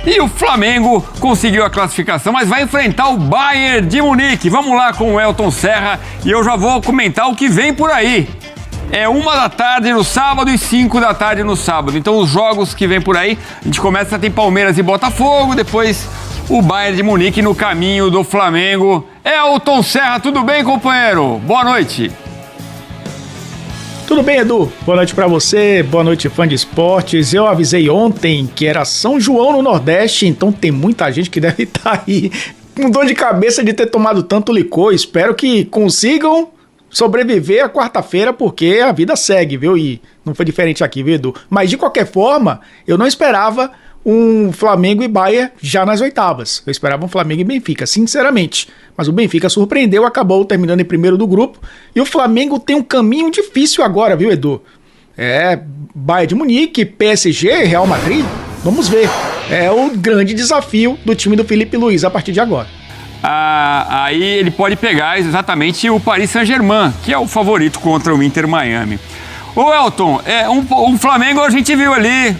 E o Flamengo conseguiu a classificação, mas vai enfrentar o Bayern de Munique. Vamos lá com o Elton Serra e eu já vou comentar o que vem por aí. É 13h no sábado e 5h no sábado. Então os jogos que vem por aí, a gente começa, tem Palmeiras e Botafogo, depois o Bayern de Munique no caminho do Flamengo. Elton Serra, tudo bem, companheiro? Boa noite. Tudo bem, Edu? Boa noite pra você, boa noite, fã de esportes. Eu avisei ontem que era São João no Nordeste, então tem muita gente que deve estar aí com dor de cabeça de ter tomado tanto licor. Espero que consigam sobreviver a quarta-feira, porque a vida segue, viu? E não foi diferente aqui, viu, Edu? Mas de qualquer forma, eu não esperava um Flamengo e Bayern já nas oitavas. Eu esperava um Flamengo e Benfica, sinceramente. Mas o Benfica surpreendeu, acabou terminando em primeiro do grupo. E o Flamengo tem um caminho difícil agora, viu, Edu? Bayern de Munique, PSG, Real Madrid. Vamos ver. É o grande desafio do time do Felipe Luiz a partir de agora. Aí ele pode pegar exatamente o Paris Saint-Germain, que é o favorito contra o Inter Miami. Ô Elton, um Flamengo a gente viu ali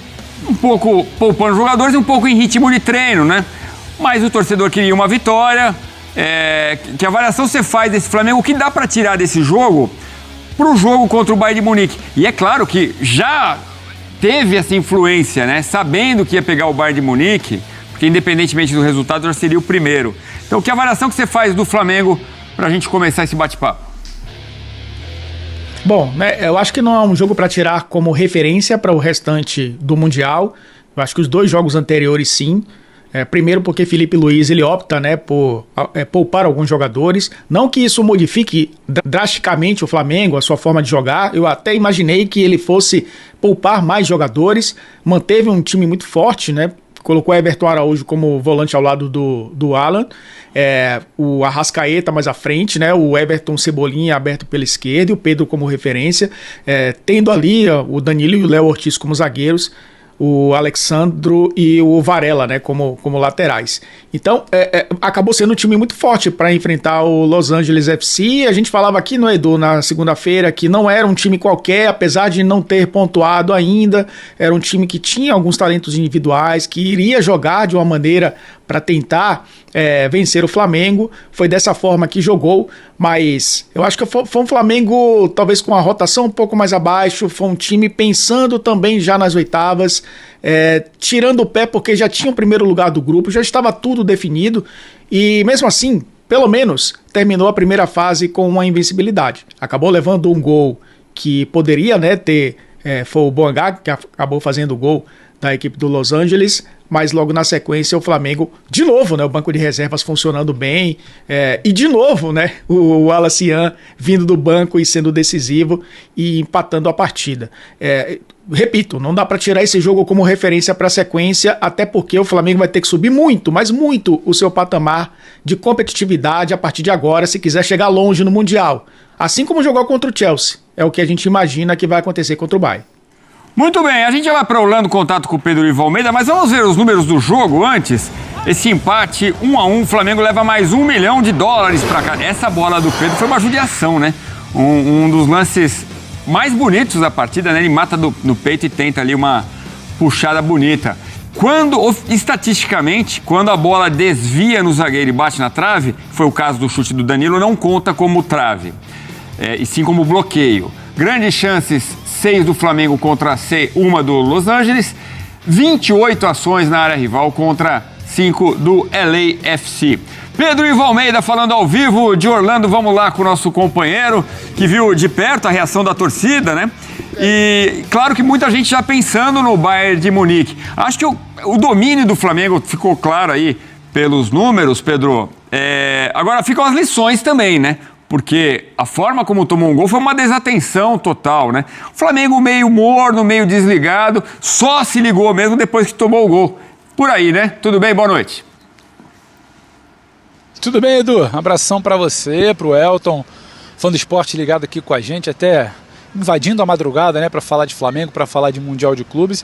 um pouco poupando jogadores e um pouco em ritmo de treino, né? Mas o torcedor queria uma vitória. Que avaliação você faz desse Flamengo? O que dá para tirar desse jogo para o jogo contra o Bayern de Munique? E é claro que já teve essa influência, né? Sabendo que ia pegar o Bayern de Munique, porque independentemente do resultado já seria o primeiro. Então, que avaliação que você faz do Flamengo para a gente começar esse bate-papo? Bom, eu acho que não é um jogo para tirar como referência para o restante do Mundial. Eu acho que os dois jogos anteriores, sim. Primeiro porque Felipe Luiz ele opta, né, por poupar alguns jogadores. Não que isso modifique drasticamente o Flamengo, a sua forma de jogar. Eu até imaginei que ele fosse poupar mais jogadores. Manteve um time muito forte, né? Colocou Everton Araújo como volante ao lado do Alan, o Arrascaeta mais à frente, né? O Everton Cebolinha aberto pela esquerda e o Pedro como referência, tendo ali o Danilo e o Léo Ortiz como zagueiros, o Alexandro e o Varela, né, como laterais. Então, acabou sendo um time muito forte para enfrentar o Los Angeles FC. A gente falava aqui no Edu na segunda-feira que não era um time qualquer, apesar de não ter pontuado ainda. Era um time que tinha alguns talentos individuais, que iria jogar de uma maneira para tentar vencer o Flamengo. Foi dessa forma que jogou, mas eu acho que foi um Flamengo talvez com a rotação um pouco mais abaixo. Foi um time pensando também já nas oitavas, tirando o pé porque já tinha o primeiro lugar do grupo, já estava tudo definido e mesmo assim, pelo menos, terminou a primeira fase com uma invencibilidade. Acabou levando um gol que poderia, né, foi o Boangá que acabou fazendo o gol da equipe do Los Angeles, mas logo na sequência o Flamengo, de novo, né, o banco de reservas funcionando bem, e de novo, né, o Wallace Yan vindo do banco e sendo decisivo e empatando a partida. Repito, não dá para tirar esse jogo como referência para a sequência, até porque o Flamengo vai ter que subir muito, mas muito, o seu patamar de competitividade a partir de agora, se quiser chegar longe no Mundial. Assim como jogou contra o Chelsea, é o que a gente imagina que vai acontecer contra o Bayern. Muito bem, a gente já vai para Orlando, contato com o Pedro Ivo Almeida, mas vamos ver os números do jogo antes. Esse empate 1-1, o Flamengo leva mais $1 milhão para cá. Essa bola do Pedro foi uma judiação, né? Um dos lances mais bonitos da partida, né? Ele mata no peito e tenta ali uma puxada bonita. Estatisticamente, quando a bola desvia no zagueiro e bate na trave, foi o caso do chute do Danilo, não conta como trave, e sim como bloqueio. Grandes chances, 6 do Flamengo contra 1 do Los Angeles, 28 ações na área rival contra 5 do LAFC. Pedro Ivo Almeida falando ao vivo de Orlando, vamos lá com o nosso companheiro que viu de perto a reação da torcida, né? E claro que muita gente já pensando no Bayern de Munique. Acho que o domínio do Flamengo ficou claro aí pelos números, Pedro. Agora ficam as lições também, né? Porque a forma como tomou um gol foi uma desatenção total, né? O Flamengo meio morno, meio desligado, só se ligou mesmo depois que tomou o gol. Por aí, né? Tudo bem? Boa noite. Tudo bem, Edu? Abração para você, pro Elton, fã do esporte ligado aqui com a gente, até invadindo a madrugada, né, para falar de Flamengo, para falar de Mundial de Clubes.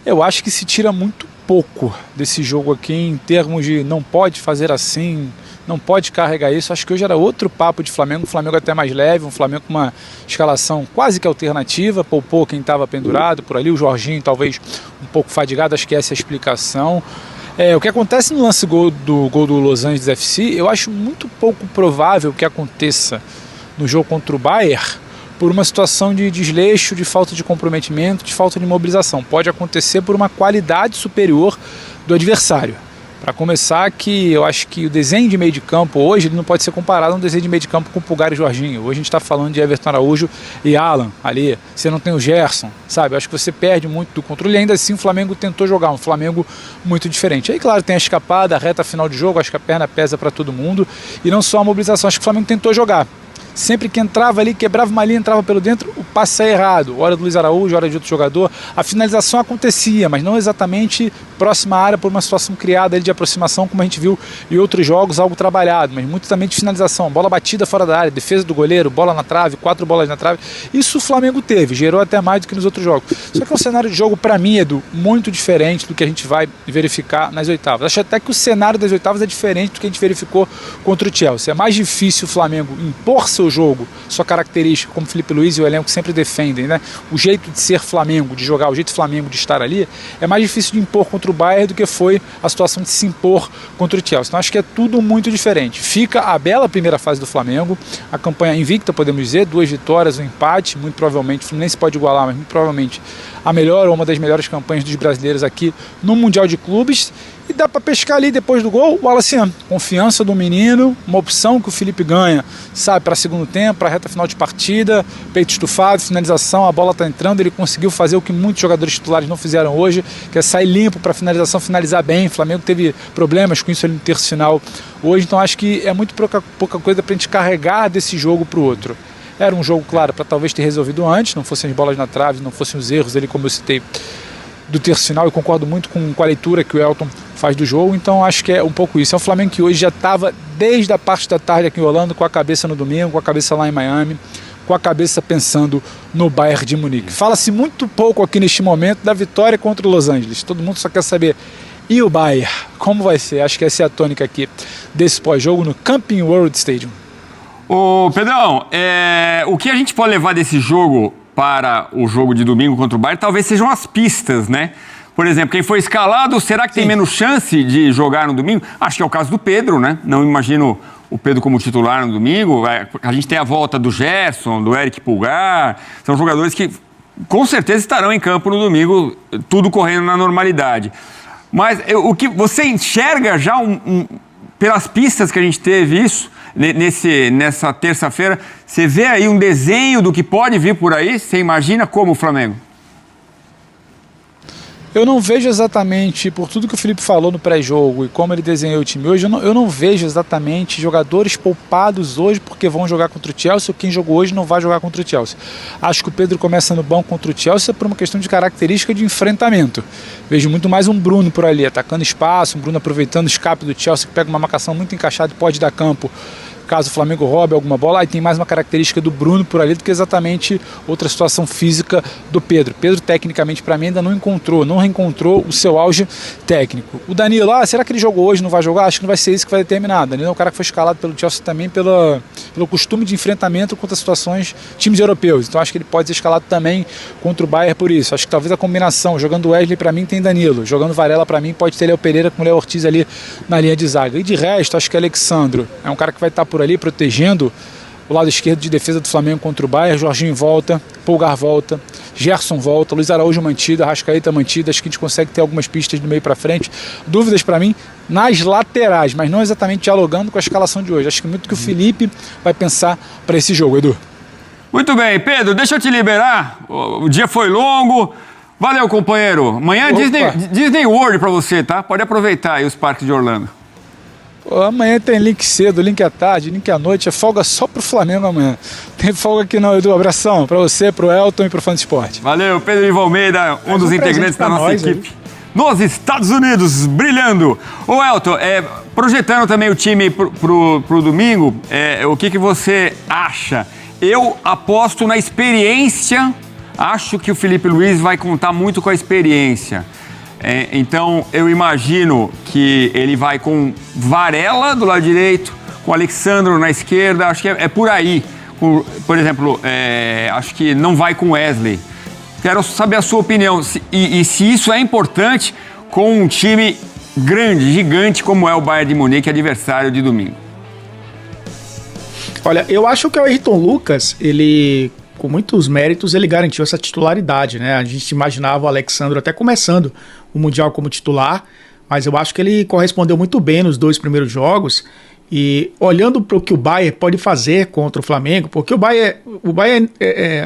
Eu acho que se tira muito pouco desse jogo aqui em termos de não pode fazer assim, não pode carregar isso. Acho que hoje era outro papo de Flamengo, um Flamengo até mais leve, um Flamengo com uma escalação quase que alternativa, poupou quem estava pendurado por ali, o Jorginho talvez um pouco fadigado, acho que essa é a explicação. O que acontece no lance gol do Los Angeles FC, eu acho muito pouco provável que aconteça no jogo contra o Bayern por uma situação de desleixo, de falta de comprometimento, de falta de mobilização. Pode acontecer por uma qualidade superior do adversário. Para começar, que eu acho que o desenho de meio de campo hoje ele não pode ser comparado a um desenho de meio de campo com o Pulgar e Jorginho. Hoje a gente está falando de Everton Araújo e Alan ali. Você não tem o Gerson, sabe? Eu acho que você perde muito do controle. E ainda assim o Flamengo tentou jogar um Flamengo muito diferente. Aí, claro, tem a escapada, a reta final de jogo. Acho que a perna pesa para todo mundo. E não só a mobilização. Acho que o Flamengo tentou jogar. Sempre que entrava ali, quebrava uma linha, entrava pelo dentro, o passe saía errado. Hora do Luiz Araújo, hora de outro jogador. A finalização acontecia, mas não exatamente próxima à área por uma situação criada ali de aproximação, como a gente viu em outros jogos, algo trabalhado, mas muito também de finalização. Bola batida fora da área, defesa do goleiro, bola na trave, 4 bolas na trave. Isso o Flamengo teve, gerou até mais do que nos outros jogos. Só que é um cenário de jogo, para mim, Edu, muito diferente do que a gente vai verificar nas oitavas. Acho até que o cenário das oitavas é diferente do que a gente verificou contra o Chelsea. É mais difícil o Flamengo impor seu jogo, sua característica, como Felipe Luiz e o elenco sempre defendem, né? O jeito de ser Flamengo, de jogar, o jeito Flamengo de estar ali, é mais difícil de impor contra o Bayern do que foi a situação de se impor contra o Chelsea. Então acho que é tudo muito diferente. Fica a bela primeira fase do Flamengo, a campanha invicta, podemos dizer, 2 vitórias, um empate, muito provavelmente, o Fluminense pode igualar, mas muito provavelmente a melhor ou uma das melhores campanhas dos brasileiros aqui no Mundial de Clubes. E dá para pescar ali depois do gol o Wallace, confiança do menino, uma opção que o Felipe ganha, sabe, para segundo tempo, para reta final de partida, peito estufado, finalização, a bola está entrando, ele conseguiu fazer o que muitos jogadores titulares não fizeram hoje, que é sair limpo para finalização, finalizar bem. O Flamengo teve problemas com isso ali no terço final hoje, então acho que é muito pouca coisa para a gente carregar desse jogo para o outro. Era um jogo, claro, para talvez ter resolvido antes, não fossem as bolas na trave, não fossem os erros ali, como eu citei, do terço final. Eu concordo muito com a leitura que o Elton faz do jogo, então acho que é um pouco isso. É um Flamengo que hoje já estava desde a parte da tarde aqui em Orlando, com a cabeça no domingo, com a cabeça lá em Miami, com a cabeça pensando no Bayern de Munique. Fala-se muito pouco aqui neste momento da vitória contra o Los Angeles. Todo mundo só quer saber, e o Bayern, como vai ser? Acho que essa é a tônica aqui desse pós-jogo no Camping World Stadium. Ô Pedrão, o que a gente pode levar desse jogo para o jogo de domingo contra o Bayern talvez sejam as pistas, né? Por exemplo, quem foi escalado, será que tem menos chance de jogar no domingo? Acho que é o caso do Pedro, né? Não imagino o Pedro como titular no domingo. A gente tem a volta do Gerson, do Eric Pulgar. São jogadores que com certeza estarão em campo no domingo, tudo correndo na normalidade. Mas o que você enxerga já pelas pistas que a gente teve isso, nessa terça-feira, você vê aí um desenho do que pode vir por aí? Você imagina como o Flamengo? Eu não vejo exatamente, por tudo que o Felipe falou no pré-jogo e como ele desenhou o time hoje, eu não vejo exatamente jogadores poupados hoje porque vão jogar contra o Chelsea, ou quem jogou hoje não vai jogar contra o Chelsea. Acho que o Pedro começa no banco contra o Chelsea por uma questão de característica de enfrentamento. Vejo muito mais um Bruno por ali, atacando espaço, um Bruno aproveitando o escape do Chelsea, que pega uma marcação muito encaixada e pode dar campo caso o Flamengo roube alguma bola. Aí tem mais uma característica do Bruno por ali do que exatamente outra situação física do Pedro. Pedro, tecnicamente, para mim, ainda não reencontrou o seu auge técnico. O Danilo, será que ele jogou hoje, não vai jogar? Acho que não vai ser isso que vai determinar. Danilo é um cara que foi escalado pelo Chelsea também pelo costume de enfrentamento contra situações, times europeus. Então acho que ele pode ser escalado também contra o Bayern por isso. Acho que talvez a combinação, jogando Wesley, para mim tem Danilo, jogando Varela, para mim pode ter Léo Pereira com o Léo Ortiz ali na linha de zaga. E de resto, acho que Alexandro é um cara que vai estar por ali protegendo o lado esquerdo de defesa do Flamengo contra o Bayern. Jorginho volta, Pulgar volta, Gerson volta, Luiz Araújo mantido, Arrascaeta mantido. Acho que a gente consegue ter algumas pistas do meio para frente. Dúvidas para mim nas laterais, mas não exatamente dialogando com a escalação de hoje. Acho que muito que o Felipe vai pensar para esse jogo, Edu. Muito bem, Pedro, deixa eu te liberar. O dia foi longo. Valeu, companheiro. Amanhã é Disney World para você, tá? Pode aproveitar aí os parques de Orlando. Amanhã tem link cedo, link à tarde, link à noite. É folga só pro Flamengo amanhã. Tem folga aqui não, Edu. Abração pra você, pro Elton e pro Fã do Esporte. Valeu, Pedro Ivo Almeida, um dos integrantes da nossa equipe. Aí. Nos Estados Unidos, brilhando. Ô Elton, projetando também o time pro domingo, o que você acha? Eu aposto na experiência. Acho que o Felipe Luiz vai contar muito com a experiência. Então, eu imagino que ele vai com Varela do lado direito, com Alexandro na esquerda. Acho que é por aí. Por exemplo, acho que não vai com Wesley. Quero saber a sua opinião. E se isso é importante com um time grande, gigante como é o Bayern de Munique, adversário de domingo? Olha, eu acho que o Ayrton Lucas, ele, com muitos méritos, ele garantiu essa titularidade, né? A gente imaginava o Alexandre até começando o Mundial como titular, mas eu acho que ele correspondeu muito bem nos 2 primeiros jogos. E olhando para o que o Bayern pode fazer contra o Flamengo, porque o Bayern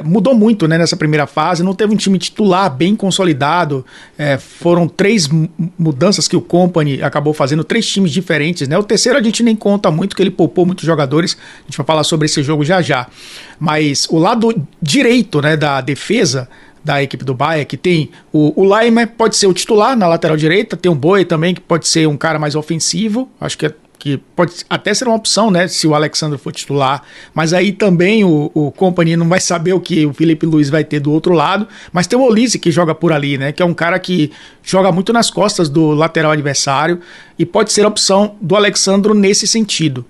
mudou muito, né, nessa primeira fase, não teve um time titular bem consolidado, foram 3 mudanças que o Kompany acabou fazendo, 3 times diferentes, né? O terceiro a gente nem conta muito, que ele poupou muitos jogadores, a gente vai falar sobre esse jogo já já. Mas o lado direito, né, da defesa da equipe do Bayern, que tem o Laimer, pode ser o titular na lateral direita, tem o Boi também, que pode ser um cara mais ofensivo, acho que pode até ser uma opção, né, se o Alexandre for titular, mas aí também o Kompany não vai saber o que o Filipe Luís vai ter do outro lado, mas tem o Olise que joga por ali, né, que é um cara que joga muito nas costas do lateral adversário e pode ser a opção do Alexandre nesse sentido.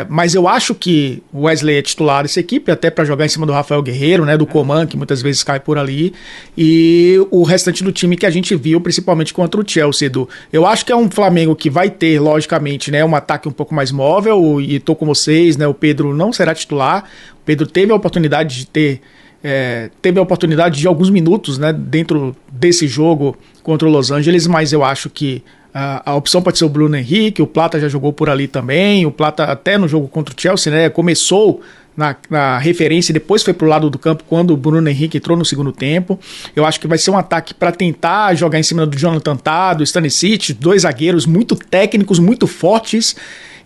Mas eu acho que o Wesley é titular dessa equipe, até para jogar em cima do Rafael Guerreiro, né, do Coman, que muitas vezes cai por ali, e o restante do time que a gente viu, principalmente contra o Chelsea, Edu. Eu acho que é um Flamengo que vai ter, logicamente, né, um ataque um pouco mais móvel, e tô com vocês, né, o Pedro não será titular, o Pedro teve a oportunidade de alguns minutos, né, dentro desse jogo contra o Los Angeles, mas eu acho que a opção pode ser o Bruno Henrique, o Plata já jogou por ali também, o Plata até no jogo contra o Chelsea, né, começou na referência e depois foi pro lado do campo quando o Bruno Henrique entrou no segundo tempo. Eu acho que vai ser um ataque para tentar jogar em cima do Jonathan Tah, do Stanisic, 2 zagueiros muito técnicos, muito fortes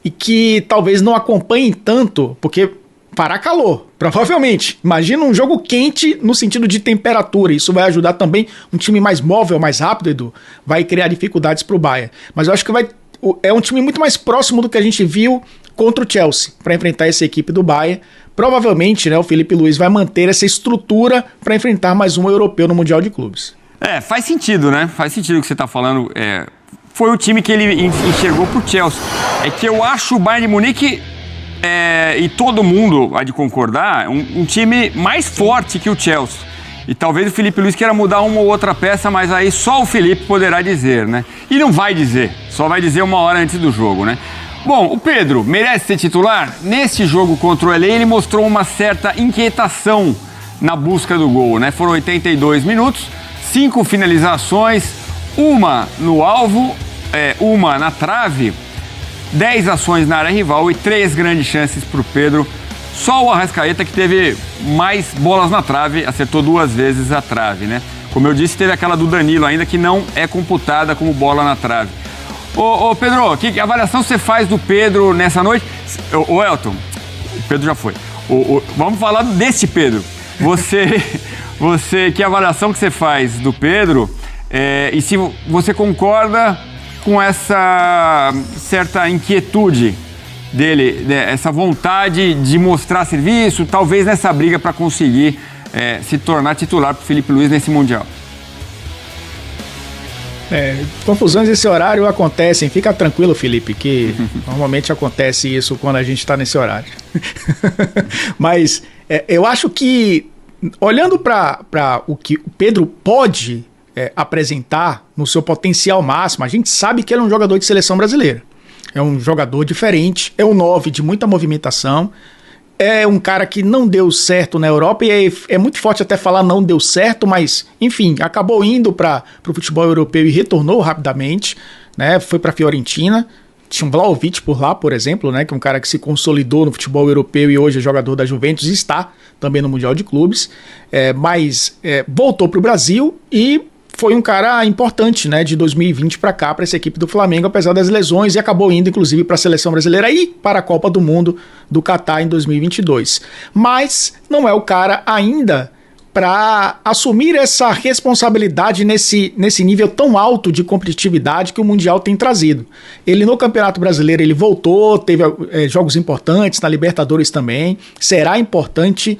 e que talvez não acompanhem tanto, porque fará calor, provavelmente. Imagina um jogo quente no sentido de temperatura. Isso vai ajudar também um time mais móvel, mais rápido, Edu. Vai criar dificuldades para o Bayern. Mas eu acho que é um time muito mais próximo do que a gente viu contra o Chelsea para enfrentar essa equipe do Bayern. Provavelmente, né, o Filipe Luís vai manter essa estrutura para enfrentar mais um europeu no Mundial de Clubes. Faz sentido, né? Faz sentido o que você está falando. Foi o time que ele enxergou pro Chelsea. É que eu acho o Bayern de Munique... e todo mundo há de concordar, um time mais forte que o Chelsea. E talvez o Filipe Luís queira mudar uma ou outra peça, mas aí só o Filipe poderá dizer, né? E não vai dizer, só vai dizer uma hora antes do jogo, né? Bom, o Pedro merece ser titular? Nesse jogo contra o LA, ele mostrou uma certa inquietação na busca do gol, né? Foram 82 minutos, 5 finalizações, uma no alvo, uma na trave, 10 ações na área rival e 3 grandes chances para o Pedro. Só o Arrascaeta que teve mais bolas na trave, acertou 2 vezes a trave, né? Como eu disse, teve aquela do Danilo ainda que não é computada como bola na trave. Ô Pedro, que avaliação você faz do Pedro nessa noite? Ô Elton, o Pedro já foi. Vamos falar desse Pedro. Que avaliação que você faz do Pedro e se você concorda com essa certa inquietude dele, né, essa vontade de mostrar serviço, talvez nessa briga para conseguir se tornar titular para o Filipe Luís nesse Mundial. Confusões nesse horário acontecem, fica tranquilo, Felipe, que normalmente acontece isso quando a gente está nesse horário. Mas eu acho que, olhando para o que o Pedro pode apresentar no seu potencial máximo, a gente sabe que ele é um jogador de seleção brasileira. É um jogador diferente, é um 9 de muita movimentação, é um cara que não deu certo na Europa e é muito forte até falar não deu certo, mas enfim, acabou indo para o futebol europeu e retornou rapidamente, né? Foi para a Fiorentina, tinha um Vlahovic por lá, por exemplo, né? Que é um cara que se consolidou no futebol europeu e hoje é jogador da Juventus e está também no Mundial de Clubes, mas voltou para o Brasil e foi um cara importante, né, de 2020 para cá, para essa equipe do Flamengo, apesar das lesões, e acabou indo, inclusive, para a Seleção Brasileira e para a Copa do Mundo do Catar em 2022. Mas não é o cara ainda para assumir essa responsabilidade nesse nível tão alto de competitividade que o Mundial tem trazido. Ele no Campeonato Brasileiro, ele voltou, teve jogos importantes, na Libertadores também, será importante.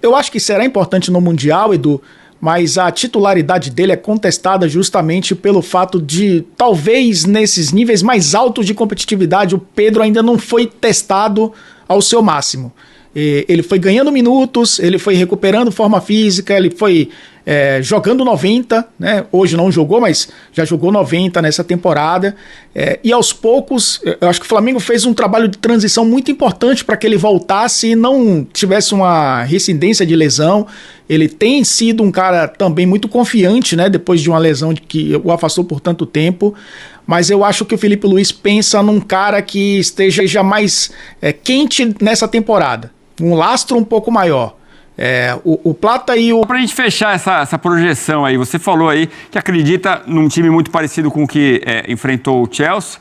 Eu acho que será importante no Mundial, Edu, mas a titularidade dele é contestada justamente pelo fato de, talvez nesses níveis mais altos de competitividade, o Pedro ainda não foi testado ao seu máximo. ele foi ganhando minutos, ele foi recuperando forma física, ele foi jogando 90, né? Hoje não jogou, mas já jogou 90 nessa temporada. E aos poucos, eu acho que o Flamengo fez um trabalho de transição muito importante para que ele voltasse e não tivesse uma recidência de lesão. Ele tem sido um cara também muito confiante, né? Depois de uma lesão que o afastou por tanto tempo. Mas eu acho que o Filipe Luís pensa num cara que esteja mais quente nessa temporada. Um lastro um pouco maior. O Plata e o... Pra gente fechar essa projeção aí, você falou aí que acredita num time muito parecido com o que enfrentou o Chelsea,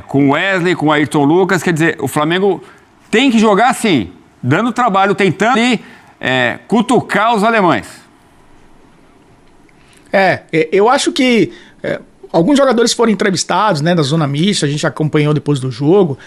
com o Wesley, com o Ayrton Lucas, quer dizer, o Flamengo tem que jogar assim, dando trabalho, tentando cutucar os alemães. Eu acho que... alguns jogadores foram entrevistados, né, da zona mista, a gente acompanhou depois do jogo,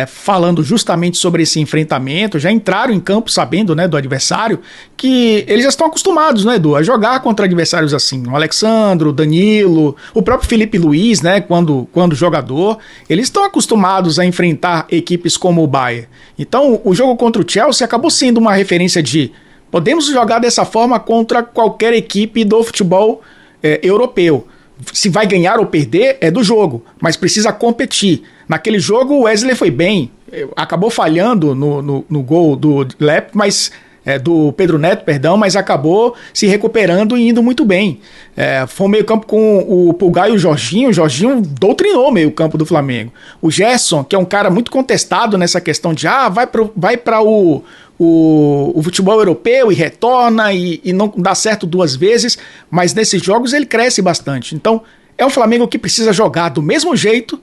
falando justamente sobre esse enfrentamento, já entraram em campo sabendo, né, do adversário, que eles já estão acostumados, né, Edu, a jogar contra adversários assim, o Alexandro, o Danilo, o próprio Filipe Luís, né, quando jogador, eles estão acostumados a enfrentar equipes como o Bayern. Então, o jogo contra o Chelsea acabou sendo uma referência de podemos jogar dessa forma contra qualquer equipe do futebol europeu. Se vai ganhar ou perder é do jogo, mas precisa competir. Naquele jogo o Wesley foi bem, acabou falhando no gol do Lep, mas do Pedro Neto, perdão, mas acabou se recuperando e indo muito bem. Foi um meio campo com o Pulgar e o Jorginho doutrinou o meio campo do Flamengo. O Gerson, que é um cara muito contestado nessa questão de vai para o futebol europeu e retorna e não dá certo 2 vezes, mas nesses jogos ele cresce bastante. Então é um Flamengo que precisa jogar do mesmo jeito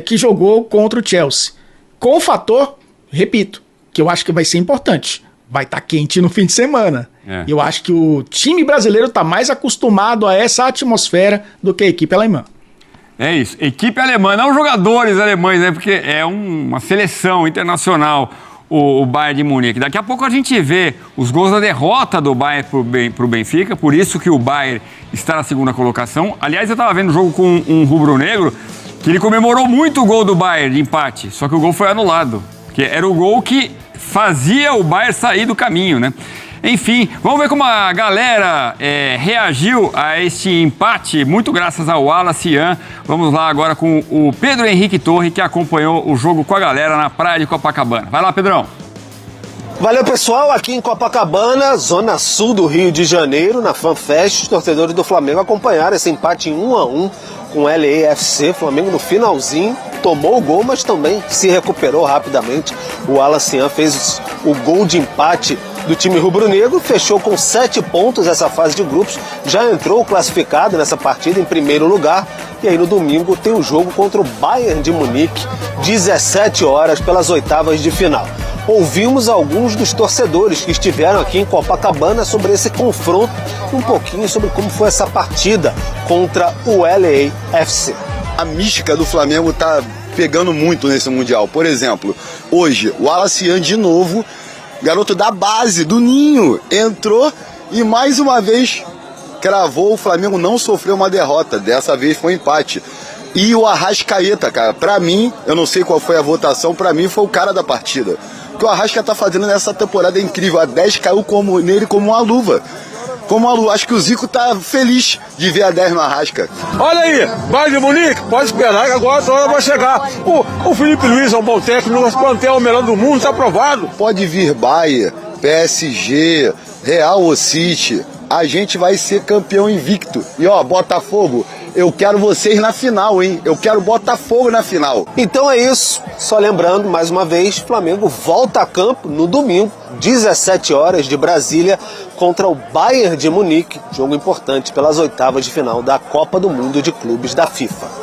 que jogou contra o Chelsea, com o fator, repito, que eu acho que vai ser importante, vai estar quente no fim de semana. Eu acho que o time brasileiro está mais acostumado a essa atmosfera do que a equipe alemã. É isso, equipe alemã, não jogadores alemães, né? Porque é uma seleção internacional o Bayern de Munique. Daqui a pouco a gente vê os gols da derrota do Bayern para o Benfica, por isso que o Bayern está na segunda colocação. Aliás, eu estava vendo o jogo com um rubro-negro que ele comemorou muito o gol do Bayern de empate, só que o gol foi anulado, que era o gol que fazia o Bayern sair do caminho, né? Enfim, vamos ver como a galera reagiu a este empate, muito graças ao Wallace Ian. Vamos lá agora com o Pedro Henrique Torre, que acompanhou o jogo com a galera na praia de Copacabana. Vai lá, Pedrão. Valeu, pessoal. Aqui em Copacabana, zona sul do Rio de Janeiro, na FanFest, os torcedores do Flamengo acompanharam esse empate em 1-1 com o LAFC. Flamengo no finalzinho tomou o gol, mas também se recuperou rapidamente. O Wallace Ian fez o gol de empate do time rubro-negro, fechou com 7 pontos essa fase de grupos, já entrou classificado nessa partida em primeiro lugar, e aí no domingo tem o jogo contra o Bayern de Munique, 17 horas pelas oitavas de final. Ouvimos alguns dos torcedores que estiveram aqui em Copacabana sobre esse confronto, um pouquinho sobre como foi essa partida contra o LAFC. A mística do Flamengo tá pegando muito nesse Mundial. Por exemplo, hoje o Wallace Ian de novo, garoto da base, do Ninho, entrou e mais uma vez cravou. O Flamengo não sofreu uma derrota, dessa vez foi um empate. E o Arrascaeta, cara, pra mim, eu não sei qual foi a votação, pra mim foi o cara da partida. O que o Arrascaeta tá fazendo nessa temporada é incrível, a 10 caiu nele como uma luva. Acho que o Zico tá feliz de ver a 10 no Arrasca. Olha aí, Bayern de Munique, pode esperar que agora a hora vai chegar. O Filipe Luís é um bom técnico, nosso plantel é o melhor do mundo, tá aprovado. Pode vir Bayern, PSG, Real ou City, a gente vai ser campeão invicto. E ó, Botafogo, eu quero vocês na final, hein? Eu quero Botafogo na final. Então é isso. Só lembrando, mais uma vez, Flamengo volta a campo no domingo, 17 horas de Brasília, contra o Bayern de Munique. Jogo importante pelas oitavas de final da Copa do Mundo de Clubes da FIFA.